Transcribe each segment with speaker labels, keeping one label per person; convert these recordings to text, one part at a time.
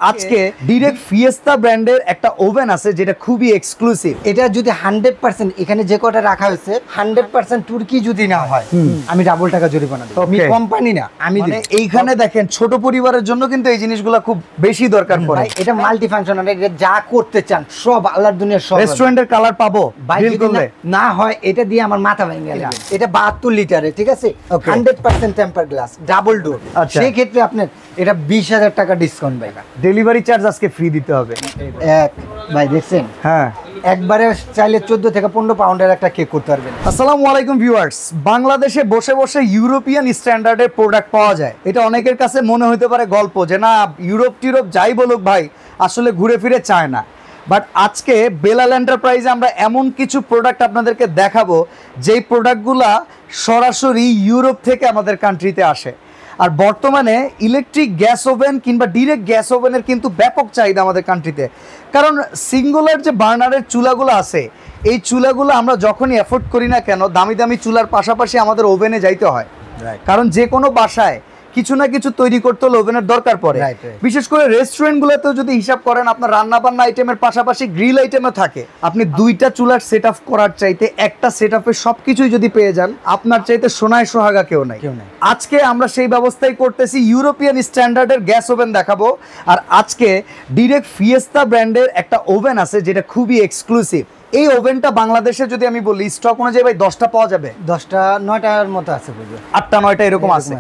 Speaker 1: আজকে direct Fiesta ব্র্যান্ডের একটা ওভেন আছে যেটা খুবই এক্সক্লুসিভ।
Speaker 2: এটা যদি 100% এখানে যে কটা রাখা হয়েছে 100% তুর্কি যদি না হয় আমি ডাবল টাকা জরিমানা দেব। আমি কোম্পানি না, আমি
Speaker 1: এইখানে দেখেন ছোট পরিবারের জন্য কিন্তু এই জিনিসগুলো খুব বেশি দরকার পড়ে।
Speaker 2: এটা মাল্টি ফাংশনাল, এটা যা করতে চান সব আল্লাহর দুনিয়ার সব।
Speaker 1: রেস্টুরেন্টের কালার পাবো ডিল করলে
Speaker 2: না হয় এটা দিয়ে আমার মাথা ভেঙে গেল। এটা 72 লিটারের, ঠিক আছে, 100% টেম্পার গ্লাস, ডাবল ডোর। সেই ক্ষেত্রে আপনার এটা 20,000 টাকা ডিসকাউন্ট ভাই।
Speaker 1: ডেলিভারি চার্জ আজকে ফ্রি দিতে হবে।
Speaker 2: ভাই দেখছেন,
Speaker 1: হ্যাঁ
Speaker 2: একবারে চাইলে 14 থেকে 15 পাউন্ডের একটা কেক করতে পারবেন।
Speaker 1: আসসালামু আলাইকুম ভিউয়ার্স। বাংলাদেশে বসে বসে ইউরোপিয়ান স্ট্যান্ডার্ডের প্রোডাক্ট পাওয়া যায়, এটা অনেকের কাছে মনে হতে পারে গল্প, যে না ইউরোপ টিউরোপ যাই বলুক ভাই আসলে ঘুরে ফিরে চায় না। বাট আজকে বেলাল এন্টারপ্রাইজে আমরা এমন কিছু প্রোডাক্ট আপনাদেরকে দেখাবো যেই প্রোডাক্টগুলা সরাসরি ইউরোপ থেকে আমাদের কান্ট্রিতে আসে। আর বর্তমানে ইলেকট্রিক গ্যাস ওভেন কিংবা ডিরেক্ট গ্যাস ওভেনের কিন্তু ব্যাপক চাহিদা আমাদের কান্ট্রিতে, কারণ সিঙ্গুলার যে বার্নারের চুলাগুলো আছে এই চুলাগুলো আমরা যখনই এফোর্ড করি না কেন দামি দামি চুলার পাশাপাশি আমাদের ওভেনে যাইতে হয়, কারণ যে কোনো বাসায় কিছু না কিছু তৈরি করতে হলে ওভেনের দরকার পড়ে। বিশেষ করে রেস্টুরেন্টগুলোতেও যদি হিসাব করেন আপনার রান্না বান্না আইটেমের পাশাপাশি গ্রিল আইটেমও থাকে। আপনি দুইটা চুলার সেট আপ করার চাইতে একটা সেট আপে সবকিছুই যদি পেয়ে যান আপনার চাইতে সোনায় সোহাগা কেউ নাই। আজকে আমরা সেই ব্যবস্থাই করতেছি, ইউরোপিয়ান স্ট্যান্ডার্ডের গ্যাস ওভেন দেখাবো। আর আজকে ডিরেক্ট ফিয়েস্তা ব্র্যান্ডের একটা ওভেন আছে যেটা খুবই এক্সক্লুসিভ। এই ওভেনটা বাংলাদেশে যদি আমি বলি স্টক অনুযায়ী ভাই 10টা পাওয়া যাবে,
Speaker 2: 10টা 9টার মতো আছে,
Speaker 1: 8টা 9টা এরকম আছে।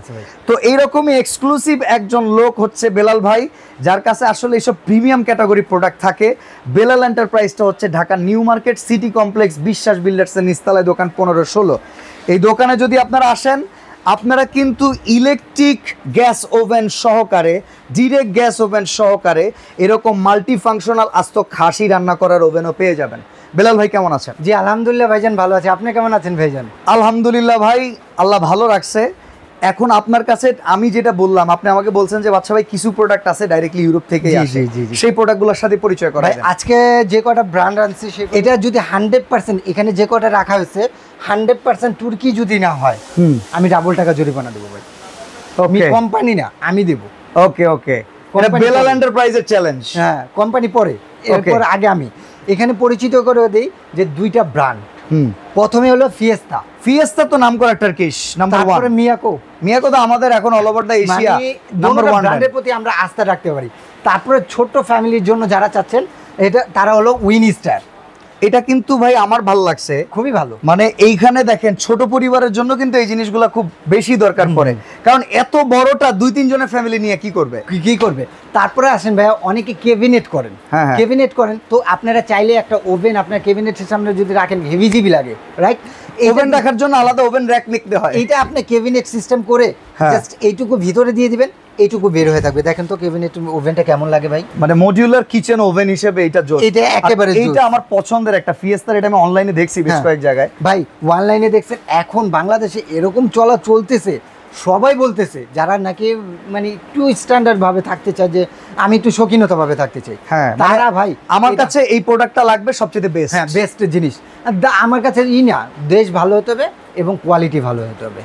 Speaker 1: তো এইরকমই এক্সক্লুসিভ একজন লোক হচ্ছে বেলাল ভাই, যার কাছে আসলে এইসব প্রিমিয়াম ক্যাটাগরি প্রোডাক্ট থাকে। বেলাল এন্টারপ্রাইজটা হচ্ছে Dhaka new market city complex বিশ্বাস বিল্ডার্সের নিচতলায় দোকান 15-16। এই দোকানে যদি আপনারা আসেন আপনারা কিন্তু ইলেকট্রিক গ্যাস ওভেন সহকারে, ডিরেক্ট গ্যাস ওভেন সহকারে এরকম মাল্টি ফাংশনাল আস্ত খাসি রান্না করার ওভেনও পেয়ে যাবেন। বেলাল ভাই কেমন আছেন?
Speaker 2: জি আলহামদুলিল্লাহ ভাইজান ভালো আছে, আপনি কেমন আছেন ভাইজান?
Speaker 1: আলহামদুলিল্লাহ ভাই, আল্লাহ ভালো রাখছে। এখন আপনার কাছে আমি যেটা বললাম, আপনি আমাকে বলছেন যে বাচ্চা ভাই কিছু প্রোডাক্ট আছে ডাইরেক্টলি ইউরোপ থেকে আসে, সেই প্রোডাক্টগুলোর সাথে পরিচয় করাই।
Speaker 2: আজকে যে কটা ব্র্যান্ড আনছি এটা যদি 100% এখানে যে কটা রাখা হয়েছে 100% তুর্কি যদি না হয় আমি ডাবল টাকা জরিমানা দেবো ভাই। আমি কোম্পানি না, আমি দেব।
Speaker 1: ওকে ওকে, এটা বেলাল এন্টারপ্রাইজের চ্যালেঞ্জ।
Speaker 2: হ্যাঁ, কোম্পানি পরে, এরপর আগে আমি এখানে পরিচিত করে দেই যে দুইটা ব্র্যান্ড। প্রথমে হলো ফিয়েস্তা।
Speaker 1: ফিয়েস্তা তো নাম করা টার্কিশ নাম্বার 1।
Speaker 2: তারপরে মিয়াকো।
Speaker 1: মিয়াকো তো আমাদের এখন all over the Asia number 1
Speaker 2: ব্র্যান্ডের প্রতি আমরা আস্থা রাখতে পারি। তারপরে ছোট ফ্যামিলির জন্য যারা চাচ্ছেন এটা তারা হলো উইনস্টার।
Speaker 1: এটা কিন্তু ভাই আমার ভালো লাগছে,
Speaker 2: খুবই ভালো।
Speaker 1: মানে এইখানে দেখেন ছোট পরিবারের জন্য কিন্তু এই জিনিসগুলো খুব বেশি দরকার পড়ে, কারণ এত বড়টা 2-3 জনের ফ্যামিলি নিয়ে কি করবে।
Speaker 2: তারপরে আসেন ভাইয়া, অনেকে কেবিনেট করেন, কেবিনেট করেন, তো আপনারা চাইলে একটা ওভেন আপনার কেবিনেটের সামনে যদি রাখেন হেভি লাগে, রাইট?
Speaker 1: ওভেন রাখার জন্য আলাদা ওভেন র‍্যাক নিতে হয়।
Speaker 2: এটা আপনি কেবিনেট সিস্টেম করে জাস্ট এইটুকু ভিতরে দিয়ে দিবেন, এইটুকু বের হয়ে থাকবে। দেখেন তো কেবিনেট ওভেনটা কেমন লাগে ভাই,
Speaker 1: মানে মডিউলার কিচেন ওভেন হিসেবে এটা জোস।
Speaker 2: এটা একেবারে জোস।
Speaker 1: এটা আমার পছন্দের একটা ফিয়েস্টার, এটা আমি অনলাইনে দেখছি বেশ কয়েক জায়গায়।
Speaker 2: ভাই অনলাইনে দেখছেন, এখন বাংলাদেশে এরকম চলতেছে, সবাই বলতেছে যারা নাকি মানে একটু স্ট্যান্ডার্ড ভাবে থাকতে চায়, যে আমি একটু শৌখিনতা ভাবে থাকতে চাই, তারা ভাই আমার কাছে
Speaker 1: এই প্রোডাক্টটা লাগবে সবচেয়ে বেস্ট।
Speaker 2: হ্যাঁ, বেস্ট জিনিস আমার কাছে না, দেশ ভালো হতে হবে এবং কোয়ালিটি ভালো হতে হবে,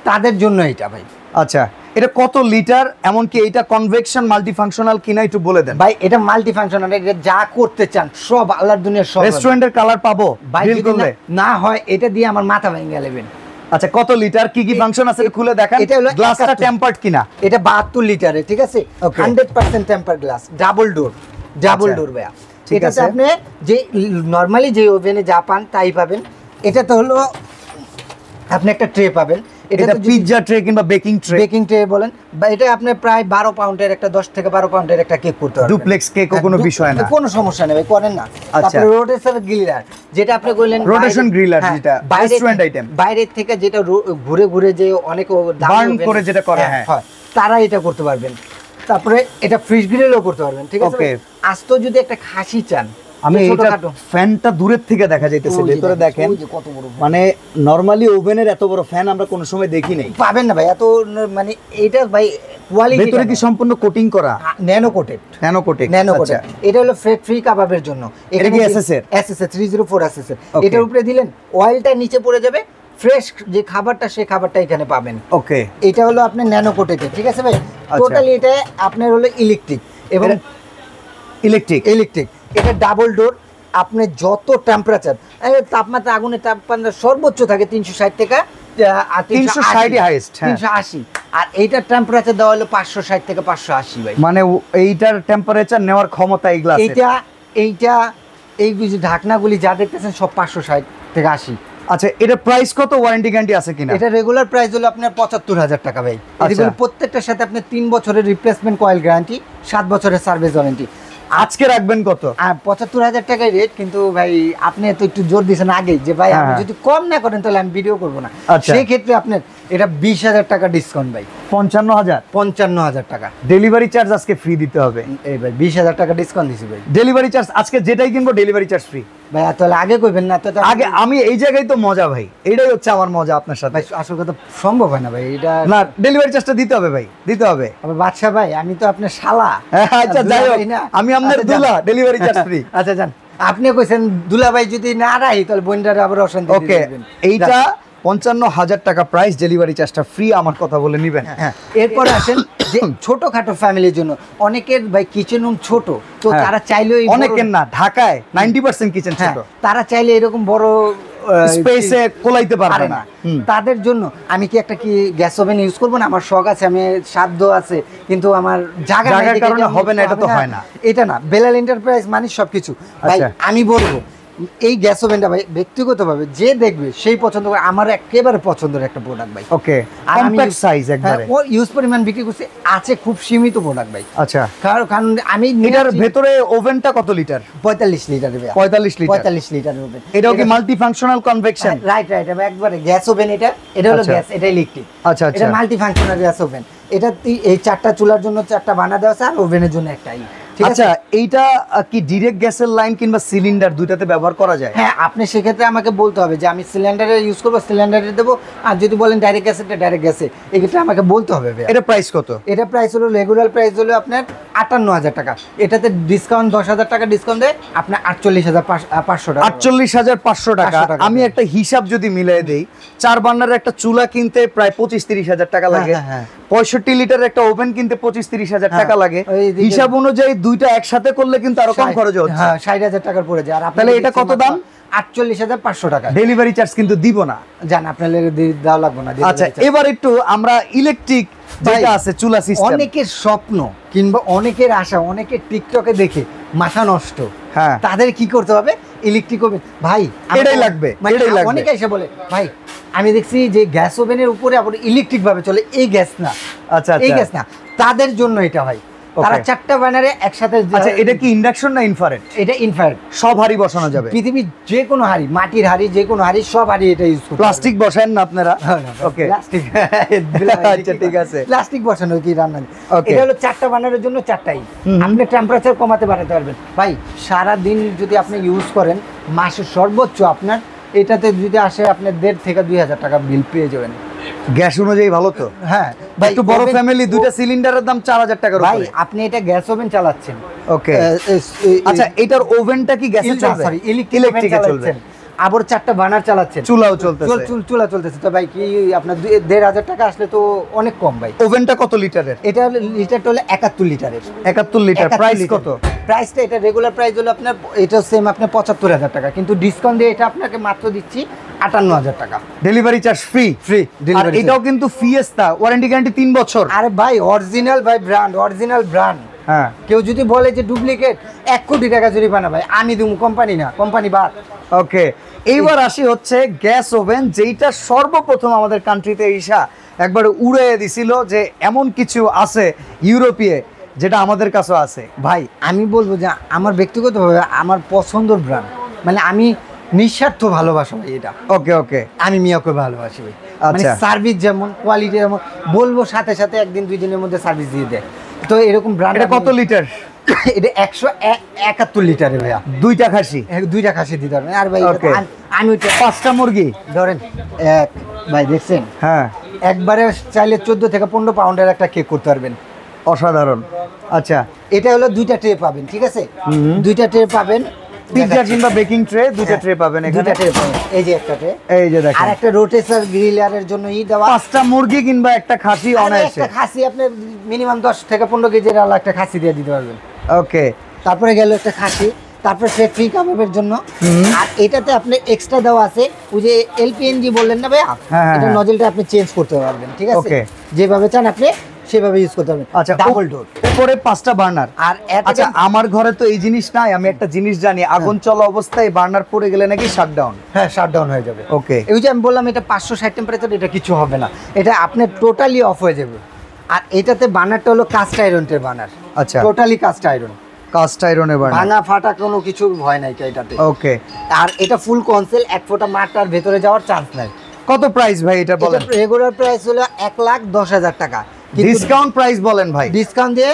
Speaker 2: তাদের জন্য এটা ভাই।
Speaker 1: আচ্ছা, এটা কত লিটার, এমনকি এটা কনভেকশন মাল্টি ফাংশনাল কিনা একটু বলে দেন
Speaker 2: ভাই। এটা মাল্টি ফাংশনাল, এটা যা করতে চান সব আল্লাহর দুনিয়ার সব।
Speaker 1: রেস্টুরেন্টের কালার পাবো ডিল করলে?
Speaker 2: না হয় এটা দিয়ে আমার মাথা ভেঙে গেলেন।
Speaker 1: আচ্ছা, কত লিটার, কি কি ফাংশন আছে খুলে দেখান।
Speaker 2: এটা হলো
Speaker 1: গ্লাসটা টেম্পারড কিনা?
Speaker 2: এটা 72 লিটারের, ঠিক আছে, 100% টেম্পার গ্লাস, ডাবল ডোর ভাইয়া। ঠিক আছে, আপনি যে নরমালি যে ওভেনে যা পান তাই পাবেন। এটা তো হলো আপনি একটা ট্রে পাবেন,
Speaker 1: এটা পিৎজা ট্রে কিংবা বেকিং
Speaker 2: ট্রে বলেন, বা এটা আপনি প্রায় 12 পাউন্ডের একটা 10 থেকে 12 পাউন্ডের একটা কেক করতে পারবেন।
Speaker 1: ডুপ্লেক্স কেকও কোনো বিষয় না,
Speaker 2: কোনো সমস্যা নেই ভাই, করেন না। তারপরে রোটেশন গ্রিলার, যেটা আপনি কইলেন
Speaker 1: রোটেশন গ্রিলার, যেটা রেস্টুরেন্ট আইটেম,
Speaker 2: বাইরে থেকে যেটা ঘুরে যে অনেক
Speaker 1: বার্ন করে যেটা করে,
Speaker 2: হ্যাঁ, তারা এটা করতে পারবেন। তারপরে এটা ফ্রিজ গ্রিলও করতে পারবেন, ঠিক আছে। আস্ত যদি একটা খাসি চান,
Speaker 1: আমি এটা ফ্যানটা দূরের থেকে দেখা যাইতেছে, ভিতরে দেখেন
Speaker 2: কত বড়, মানে
Speaker 1: নরমালি ওভেনের এত বড় ফ্যান আমরা কোনো সময় দেখি নাই,
Speaker 2: পাবেন না ভাই এত, মানে এটা ভাই কোয়ালিটি।
Speaker 1: ভিতরে কি সম্পূর্ণ কোটিং করা?
Speaker 2: Nano coated. এটা হলো ফ্রেট ফ্রি কাবাবের জন্য।
Speaker 1: এটা কি এসএসএর
Speaker 2: 304 এসএসএর। এটার উপরে দিলেন অয়েলটা নিচে পড়ে যাবে, ফ্রেশ যে খাবারটা সেই খাবারটা এখানে পাবেন।
Speaker 1: ওকে,
Speaker 2: এটা হলো আপনার ন্যানো কোটেড, ঠিক আছে ভাই। টোটালি এটা আপনার হলো ইলেকট্রিক। এবং
Speaker 1: ইলেকট্রিক
Speaker 2: এটা ডাবল ডোর। আপনি যত টেম্পারেচার তাপমাত্রা আগুনের তাপমাত্রা সর্বোচ্চ থাকে 360 থেকে
Speaker 1: 360 হাইয়েস্ট,
Speaker 2: 380, আর এইটার টেম্পারেচার দেওয়া হলো 560 থেকে 580 ভাই।
Speaker 1: মানে এইটার টেম্পারেচার নেওয়ার ক্ষমতা এই গ্লাসে।
Speaker 2: এইটা এই যে ঢাকনাগুলি যা দেখতেছেন সব 560 থেকে 80।
Speaker 1: আচ্ছা, এটা প্রাইস কত, ওয়ারেন্টি গ্যারান্টি আছে কিনা?
Speaker 2: এটা রেগুলার প্রাইস হলো আপনার ৭৫,০০০ টাকা ভাই। এগুলো প্রত্যেকটার সাথে আপনি 3 বছরের রিপ্লেসমেন্ট কয়েল গ্যারান্টি, 7 বছরের সার্ভিস ওয়ারেন্টি।
Speaker 1: আজকে রাখবেন কত?
Speaker 2: ৭৫,০০০ টাকায় রেট, কিন্তু ভাই আপনি তো একটু জোর দিয়েছেন আগে যে ভাই আপনি যদি কম না করেন তাহলে আমি ভিডিও করবো না। সেই ক্ষেত্রে আপনার এটা 20,০০০ টাকা ডিসকাউন্ট ভাই। 55,০০০ টাকা
Speaker 1: ডেলিভারি চার্জ আজকে ফ্রি দিতে হবে।
Speaker 2: এই ভাই 20,০০০ টাকা ডিসকাউন্ট দিছি ভাই।
Speaker 1: ডেলিভারি চার্জ আজকে যেটাই কিনবো ডেলিভারি চার্জ ফ্রি
Speaker 2: ভাই। তাহলে আগে কইবেন না? তো
Speaker 1: আগে আমি এই জায়গায় তো মজা ভাই, এটাই হচ্ছে আমার মজা আপনার সাথে।
Speaker 2: ভাই আসল কথা সম্ভব হয় না ভাই, এটা
Speaker 1: না, ডেলিভারি চার্জটা দিতে হবে ভাই, দিতে হবে।
Speaker 2: বাদশা ভাই আমি তো আপনার শালা।
Speaker 1: আচ্ছা যাই হোক, আমি আপনার দুলা, ডেলিভারি চার্জ ফ্রি।
Speaker 2: আচ্ছা যান, আপনি কইছেন দুলা ভাই যদি না রাই তাহলে বন্ডারে আবার অশান্তি
Speaker 1: ওকে, এইটা 55,০০০ টাকা প্রাইস, ডেলিভারি চার্জটা ফ্রি, আমার কথা বলে নিবেন।
Speaker 2: এরপর আসেন যে ছোটখাটো ফ্যামিলির জন্য, অনেকের ভাই কিচেন রুম ছোট, তো তারা চাইলে
Speaker 1: অনেকের না, ঢাকায় 90% কিচেন ছোট,
Speaker 2: তারা চাইলে এরকম বড়
Speaker 1: স্পেসে কোলাইতে পারবে না।
Speaker 2: তাদের জন্য আমি কি একটা কি গ্যাস ওভেন ইউজ করবো না? আমার শখ আছে, আমি সাধ্য আছে, কিন্তু আমার জায়গার কারণে হবে না, এটা তো হয় না। এটা না, বেলাল এন্টারপ্রাইজ মানে সবকিছু ভাই। আমি বলবো এই গ্যাস ওভেনটা ভাই ব্যক্তিগতভাবে যে দেখবে সেই পছন্দ করে, আমার একেবারে পছন্দের একটা প্রোডাক্ট ভাই।
Speaker 1: ওকে, কম্প্যাক্ট সাইজ একবারে,
Speaker 2: ও ইউজ পরিমাণ বিক্রি করছে আছে, খুব সীমিত প্রোডাক্ট ভাই।
Speaker 1: আচ্ছা,
Speaker 2: কারণ আমি
Speaker 1: এটার ভেতরে ওভেনটা কত লিটার?
Speaker 2: 45 লিটার ভাই।
Speaker 1: 45
Speaker 2: লিটারের ওভেন।
Speaker 1: এটাও কি মাল্টি ফাংশনাল কনভেকশন?
Speaker 2: রাইট, আমি একবারে গ্যাস ওভেন। এটা হলো গ্যাস, এটা ইলেকট্রিক।
Speaker 1: আচ্ছা,
Speaker 2: এটা মাল্টি ফাংশনাল গ্যাস ওভেন। এটা এই 4টা চুলার জন্য 4টা বানা দেওয়া আছে, আর ওভেনের জন্য একটাই।
Speaker 1: আচ্ছা, এইটা কি ডাইরেক্ট গ্যাসের লাইন কিংবা সিলিন্ডার দুইটাতে ব্যবহার করা যায়?
Speaker 2: হ্যাঁ, আপনি সেক্ষেত্রে আমাকে বলতে হবে যে আমি সিলিন্ডারে ইউজ করবো, সিলিন্ডারে দেবো। আর যদি বলেন ডাইরেক্ট গ্যাসে, ডাইরেক্ট গ্যাসে, এক্ষেত্রে আমাকে বলতে হবে।
Speaker 1: এটা প্রাইস কত?
Speaker 2: এটা প্রাইস হলো রেগুলার প্রাইস হলো আপনার 58,০০০ টাকা। এটাতে ডিসকাউন্ট 10,০০০ টাকা ডিসকাউন্ট দেয়, আপনার 48,500 টাকা।
Speaker 1: 48,500 টাকা। আমি একটা হিসাব যদি মিলিয়ে দেই, 4 বার্নারের একটা চুলা কিনতে প্রায় 25-30,000 টাকা লাগে, 65 লিটারের একটা ওভেন কিনতে 25-30,000 টাকা লাগে। হিসাব অনুযায়ী দুইটা একসাথে করলে কিন্তু আরো কম খরচ হচ্ছে।
Speaker 2: 60,000 টাকার পড়ে যায়। আর
Speaker 1: তাহলে এটা কত দাম?
Speaker 2: 48,500 টাকা।
Speaker 1: ডেলিভারি চার্জ কিন্তু দিব না,
Speaker 2: জান আপনার দেওয়া লাগবে না।
Speaker 1: আচ্ছা, এবার একটু আমরা ইলেকট্রিক যেটা আছে চুলা সিস্টেম,
Speaker 2: অনেকের স্বপ্ন কিংবা অনেকের আশা, অনেকের টিকটকে দেখে মাথা নষ্ট,
Speaker 1: হ্যাঁ,
Speaker 2: তাদের কি করতে হবে? ইলেকট্রিক ওভেন ভাই,
Speaker 1: এটাই লাগবে।
Speaker 2: অনেকে এসে বলে ভাই আমি দেখছি যে গ্যাস ওভেনের উপরে আবার ইলেকট্রিক ভাবে চলে, এই গ্যাস না।
Speaker 1: আচ্ছা,
Speaker 2: এই গ্যাস না, তাদের জন্য এটা হয়। তারা 4টা বার্নারে একসাথে।
Speaker 1: আচ্ছা, এটা কি ইন্ডাকশন না ইনফ্রারেড?
Speaker 2: এটা ইনফ্রারেড।
Speaker 1: সব হাড়ি বসানো যাবে,
Speaker 2: পৃথিবীর যে কোনো হাড়ি, মাটির হাড়ি, যে কোনো হাড়ি, সব হাড়ি এটা ইউজ করতে।
Speaker 1: প্লাস্টিক বসায়েন না আপনারা?
Speaker 2: ওকে, প্লাস্টিক।
Speaker 1: আচ্ছা, ঠিক আছে,
Speaker 2: প্লাস্টিক বসানো কি রান্না। এটা হলো 4টা বার্নারের জন্য 4টাই। আপনি টেম্পারেচার কমাতে বাড়াতে পারবেন ভাই। সারা দিন যদি আপনি ইউজ করেন, মাসে সর্বোচ্চ আপনার এটাতে যদি আসে আপনার 1,500 থেকে 2,000 টাকা বিল পেয়ে যাবেন।
Speaker 1: গ্যাস অনুযায়ী ভালো তো?
Speaker 2: হ্যাঁ,
Speaker 1: একটু বড় ফ্যামিলি, দুইটা সিলিন্ডারের দাম 4,000 টাকার
Speaker 2: ভাই। আপনি এটা গ্যাস ওভেন চালাচ্ছেন,
Speaker 1: ওকে। আচ্ছা, এটার ওভেনটা কি গ্যাসে চলবে?
Speaker 2: সরি, ইলেকট্রিকে চলবে। আবার 4টা বার্নার চালাচ্ছেন,
Speaker 1: চুলাও চলতেছে।
Speaker 2: চুলা চলতেছে। তো ভাই কি আপনার 1,500 টাকা আসলে তো অনেক কম ভাই।
Speaker 1: ওভেনটা কত লিটারের?
Speaker 2: এটা লিটারটা হলো 71 লিটারের।
Speaker 1: 71 লিটার। প্রাইস কত?
Speaker 2: প্রাইসটা এটা রেগুলার প্রাইস হলো আপনার, এটা সেম আপনার 75,000 টাকা, কিন্তু ডিসকাউন্ট দিয়ে এটা আপনাকে মাত্র দিচ্ছি 58,000 টাকা।
Speaker 1: Delivery charge free. আর এটাও কিন্তু ফিয়েস্তা, ওয়ারেন্টি গ্যারান্টি 3 বছর।
Speaker 2: আরে ভাই অরিজিনাল ভাই, ব্র্যান্ড, অরিজিনাল ব্র্যান্ড।
Speaker 1: হ্যাঁ,
Speaker 2: কেউ যদি বলে যে ডুপ্লিকেট, 1 কোটি টাকা জরিমানা ভাই, আমি দেবো, কোম্পানি না, কোম্পানি বাদ।
Speaker 1: ওকে, এইবার আসি হচ্ছে গ্যাস ওভেন, যেইটা সর্বপ্রথম আমাদের কান্ট্রিতে এসা একবার উড়ে দিছিল যে এমন কিছু আছে ইউরোপে যেটা আমাদের কাছে আছে।
Speaker 2: ভাই আমি বলবো যে আমার ব্যক্তিগতভাবে আমার পছন্দের ব্র্যান্ড, মানে আমি নিঃস্বার্থ ভালোবাসা ভাই এটা।
Speaker 1: ওকে,
Speaker 2: আমি মিয়াকে ভালোবাসি ভাই। মানে
Speaker 1: আচ্ছা,
Speaker 2: সার্ভিস যেমন, কোয়ালিটি যেমন, বলবো সাথে সাথে 1 দিন 2 দিনের মধ্যে সার্ভিস দিয়ে দেয়। তো এরকম ব্র্যান্ড।
Speaker 1: এটা কত লিটার?
Speaker 2: এটা 171 লিটারের ভাইয়া।
Speaker 1: 2টা খাসি?
Speaker 2: 2টা খাসি দিতে পারবেন। আর ভাই আমি
Speaker 1: 5টা মুরগি
Speaker 2: ধরেন ভাই, দেখছেন?
Speaker 1: হ্যাঁ,
Speaker 2: একবারে চাইলে 14 থেকে 15 পাউন্ডের একটা কেক করতে পারবেন।
Speaker 1: অসাধারণ। আচ্ছা,
Speaker 2: এটা হলো 2টা ট্রে পাবেন, ঠিক আছে? 2টা ট্রে পাবেন,
Speaker 1: পিৎজা কিংবা বেকিং ট্রে, দুটো ট্রে পাবেন এখানে।
Speaker 2: দুটো ট্রে পাবেন, এই যে একটা ট্রে,
Speaker 1: এই যে দেখেন।
Speaker 2: আর একটা রোটেশন গ্রিলারের জন্য দেওয়া।
Speaker 1: 5টা মুরগি কিংবা একটা খাসি অনায়াসে।
Speaker 2: একটা খাসি আপনি মিনিমাম 10 থেকে 15 কেজির আলা একটা খাসি দিয়ে দিতে পারবেন।
Speaker 1: ওকে,
Speaker 2: তারপরে গেল একটা খাসি, তারপরে ফ্রি কাবাবের জন্য। আর এটাতে আপনি এক্সট্রা দেওয়া আছে ওই যে এলপিএনজি বললেন না ভাইয়া, এটা নজলটা আপনি চেঞ্জ করতে পারবেন, ঠিক আছে? যেভাবে চান আপনি সেভাবে ইউজ করতে পারবেন।
Speaker 1: আচ্ছা,
Speaker 2: ডাবল ডোর,
Speaker 1: উপরে 5টা বার্নার।
Speaker 2: আর
Speaker 1: আচ্ছা, আমার ঘরে তো এই জিনিস নাই, আমি একটা জিনিস জানি, আগুন চলা অবস্থায় বার্নার পড়ে গেলে নাকি শাটডাউন।
Speaker 2: হ্যাঁ, শাটডাউন হয়ে যাবে।
Speaker 1: ওকে,
Speaker 2: এই যে আমি বললাম এটা 560 টেম্পারেচার, এটা কিছু হবে না, এটা আপনি টোটালি অফ হয়ে যাবে। আর এটাতে বার্নারটা হলো কাস্ট আয়রনের বার্নার।
Speaker 1: আচ্ছা,
Speaker 2: টোটালি কাস্ট আয়রন,
Speaker 1: কাস্ট আয়রনের বার্নার,
Speaker 2: ভাঙা ফাটা কোনো কিছু ভয় নাই এটাতে।
Speaker 1: ওকে,
Speaker 2: আর এটা ফুল কনসেল, এক ফোঁটা মাটার ভেতরে যাওয়ার চান্স নাই।
Speaker 1: কত প্রাইস ভাই এটা বলেন?
Speaker 2: রেগুলার প্রাইস হলো 1,10,000 টাকা।
Speaker 1: ডিসকাউন্ট প্রাইস বলেন ভাই।
Speaker 2: ডিসকাউন্ট দিয়ে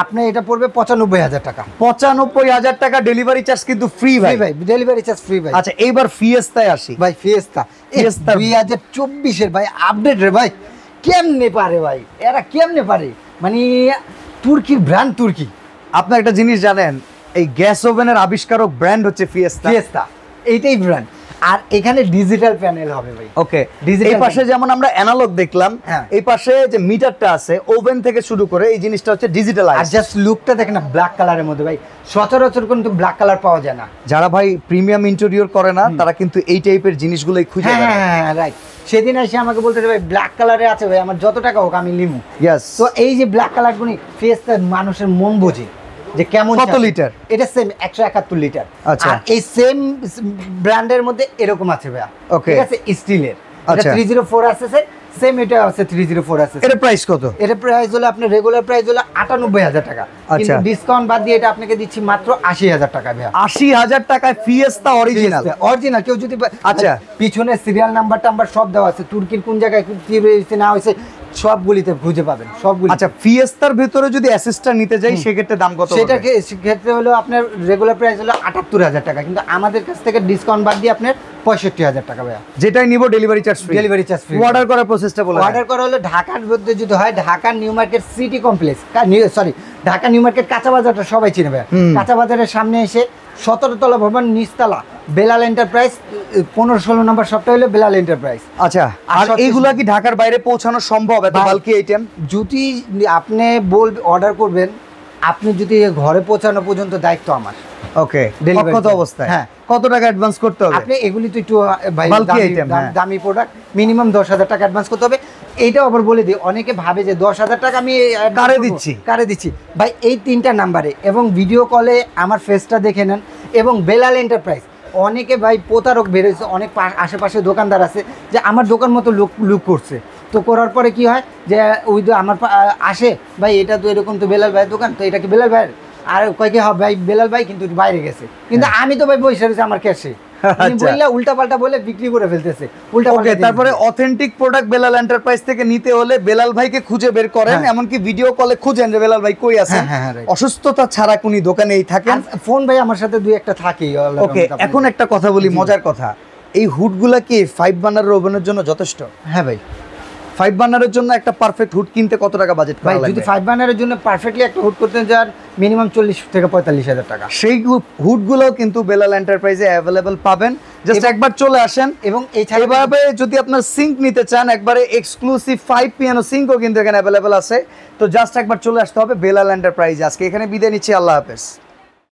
Speaker 2: আপনি এটা পড়বে 95,000 টাকা।
Speaker 1: 95,000 টাকা, ডেলিভারি চার্জ কিন্তু ফ্রি ভাই।
Speaker 2: ভাই ডেলিভারি চার্জ ফ্রি ভাই।
Speaker 1: আচ্ছা, এইবার ফিয়েস্তায় আসি
Speaker 2: ভাই। ফিয়েস্তা 2024 এর ভাই আপডেট রে ভাই। কেমনে পারে ভাই, এরা কেমনে পারে, মানে তুর্কির ব্র্যান্ড, তুর্কি।
Speaker 1: আপনি একটা জিনিস জানেন, এই গ্যাস ওভেনের আবিষ্কারক ব্র্যান্ড হচ্ছে ফিয়েস্তা।
Speaker 2: ফিয়েস্তা এইটাই ব্র্যান্ড। আর এখানে ডিজিটাল প্যানেল হবে ভাই।
Speaker 1: ওকে, এই পাশে যেমন আমরা অ্যানালগ দেখলাম, এই পাশে যে মিটারটা আছে ওভেন থেকে শুরু করে এই জিনিসটা হচ্ছে ডিজিটালাইজ।
Speaker 2: আর জাস্ট লুকটা দেখেন না, ব্ল্যাক কালারের মধ্যে ভাই। সচরাচর কিন্তু ব্ল্যাক কালার পাওয়া যায় না।
Speaker 1: যারা ভাই প্রিমিয়াম ইন্টেরিয়র করে না, তারা কিন্তু এই টাইপের জিনিসগুলোই খুঁজে পায়।
Speaker 2: হ্যাঁ, রাইট। সেদিন এসে আমাকে বলতে ভাই ব্ল্যাক কালারে আছে ভাই, আমার যত টাকা হোক আমি লিমু।
Speaker 1: ইয়েস।
Speaker 2: তো এই যে ব্ল্যাক কালার গুনি ফেসটা মানুষের মন বোঝে যে কেমন।
Speaker 1: কত লিটার?
Speaker 2: এটা সেম 171 লিটার।
Speaker 1: আচ্ছা,
Speaker 2: আর এই সেম ব্র্যান্ডের মধ্যে এরকম আছে ভাইয়া, ঠিক আছে, স্টিলের। এটা 304 আছে স্যার, সেম এটা আছে 304 আছে।
Speaker 1: এর প্রাইস কত?
Speaker 2: এর প্রাইস হলো আপনার রেগুলার প্রাইস হলো 98,000 টাকা, কিন্তু ডিসকাউন্ট বাদ দিয়ে এটা আপনাকে দিচ্ছি মাত্র 80,000 টাকা ভাইয়া।
Speaker 1: 80,000 টাকায় ফিয়েস্তা অরিজিনাল।
Speaker 2: অরিজিনাল কেউ যদি,
Speaker 1: আচ্ছা,
Speaker 2: পিছনে সিরিয়াল নাম্বার টাম্বার সব দেওয়া আছে, তুর্কির কোন জায়গায় কি হয়েছে না হয়েছে সবগুলিতে খুঁজে পাবেন, সবগুলি।
Speaker 1: আচ্ছা, ফিয়েস্তার ভিতরে যদি অ্যাসিস্ট্যান্ট নিতে যাই সেক্ষেত্রে দাম কত?
Speaker 2: সেটাকে সেক্ষেত্রে হলো আপনার রেগুলার প্রাইস হলো 78,000 টাকা, কিন্তু আমাদের কাছ থেকে ডিসকাউন্ট বাদ দিয়ে আপনার 65,000 টাকা ভাইয়া।
Speaker 1: যেটাই নিব delivery charge free.
Speaker 2: Delivery charge free.
Speaker 1: Order করার প্রসেসটা বলে।
Speaker 2: অর্ডার করা হলো ঢাকার মধ্যে যদি হয়, Dhaka new market city complex, sorry Dhaka new market কাঁচা বাজারটা সবাই চিনে ভাইয়া। কাঁচা বাজারের সামনে এসে 17 তলা ভবন নিচতলা বেলাল এন্টারপ্রাইজ, 15-16 নম্বর শপটা হলো বেলাল এন্টারপ্রাইজ।
Speaker 1: আচ্ছা, আর এইগুলা কি ঢাকার বাইরে পৌঁছানো সম্ভব এত বাল্কি আইটেম?
Speaker 2: যদি আপনি অর্ডার করবেন, আপনি যদি ঘরে পৌঁছানো পর্যন্ত দায়িত্ব আমার।
Speaker 1: ওকে, কত অবস্থায়?
Speaker 2: হ্যাঁ,
Speaker 1: কত টাকা অ্যাডভান্স করতে হবে?
Speaker 2: আপনি এগুলি তো একটু ভাই দামি প্রোডাক্ট, মিনিমাম 10,000 টাকা অ্যাডভান্স করতে হবে। এইটাও আবার বলে দিই, অনেকে ভাবে যে 10,000 টাকা আমি কারে দিচ্ছি ভাই। এই 3টা নাম্বারে এবং ভিডিও কলে আমার ফেসটা দেখে নেন, এবং বেলাল এন্টারপ্রাইজ। অনেকে ভাই প্রতারক বেরোচ্ছে, অনেক আশেপাশে দোকানদার আছে যে আমার দোকান মতো লুক করছে, তো করার পরে কি হয় যে ওই আমার আসে, ভাই এটা তো এরকম তো বেলাল ভাইয়ের দোকান, তো এটা কি বেলাল ভাইয়ের? আর কয় কি ভাই বেলাল ভাই কিন্তু বাইরে গেছে, কিন্তু আমি তো ভাই বসে রয়েছে আমার ক্যাশে, উল্টা পাল্টা বলে বিক্রি করে ফেলতেছে।
Speaker 1: তারপরে অথেন্টিক প্রোডাক্ট বেলাল এন্টারপ্রাইজ থেকে নিতে হলে বেলাল ভাইকে খুঁজে বের করেন, এমনকি ভিডিও কলে খুঁজেন যে বেলাল ভাই কই আছেন। অসুস্থতা ছাড়া কোনি দোকানেই থাকেন।
Speaker 2: ফোন ভাই আমার সাথে 2-1টা থাকেই।
Speaker 1: ওকে, এখন একটা কথা বলি, মজার কথা, এই হুডগুলা কি 5 বার্নারের ওভেনের জন্য যথেষ্ট?
Speaker 2: হ্যাঁ ভাই,
Speaker 1: 5 বার্নারের জন্য একটা পারফেক্ট হুড কিনতে কত টাকা বাজেট করা লাগবে?
Speaker 2: যদি 5 বার্নারের জন্য পারফেক্টলি একটা হুড করতে যান, মিনিমাম 40 থেকে 45,000 টাকা।
Speaker 1: সেই হুডগুলোও কিন্তু বেলাল এন্টারপ্রাইজে অ্যাভেলেবল পাবেন, জাস্ট একবার চলে আসেন। এবং এইভাবে যদি আপনার সিঙ্ক নিতে চান, একবারে এক্সক্লুসিভ 5 পিয়ানো সিঙ্কও কিন্তু এখানে অ্যাভেলেবল আছে। তো জাস্ট একবার চলে আসতে হবে বেলাল এন্টারপ্রাইজে। আজকে এখানে বিদায় নিচ্ছি, আল্লাহ হাফেজ।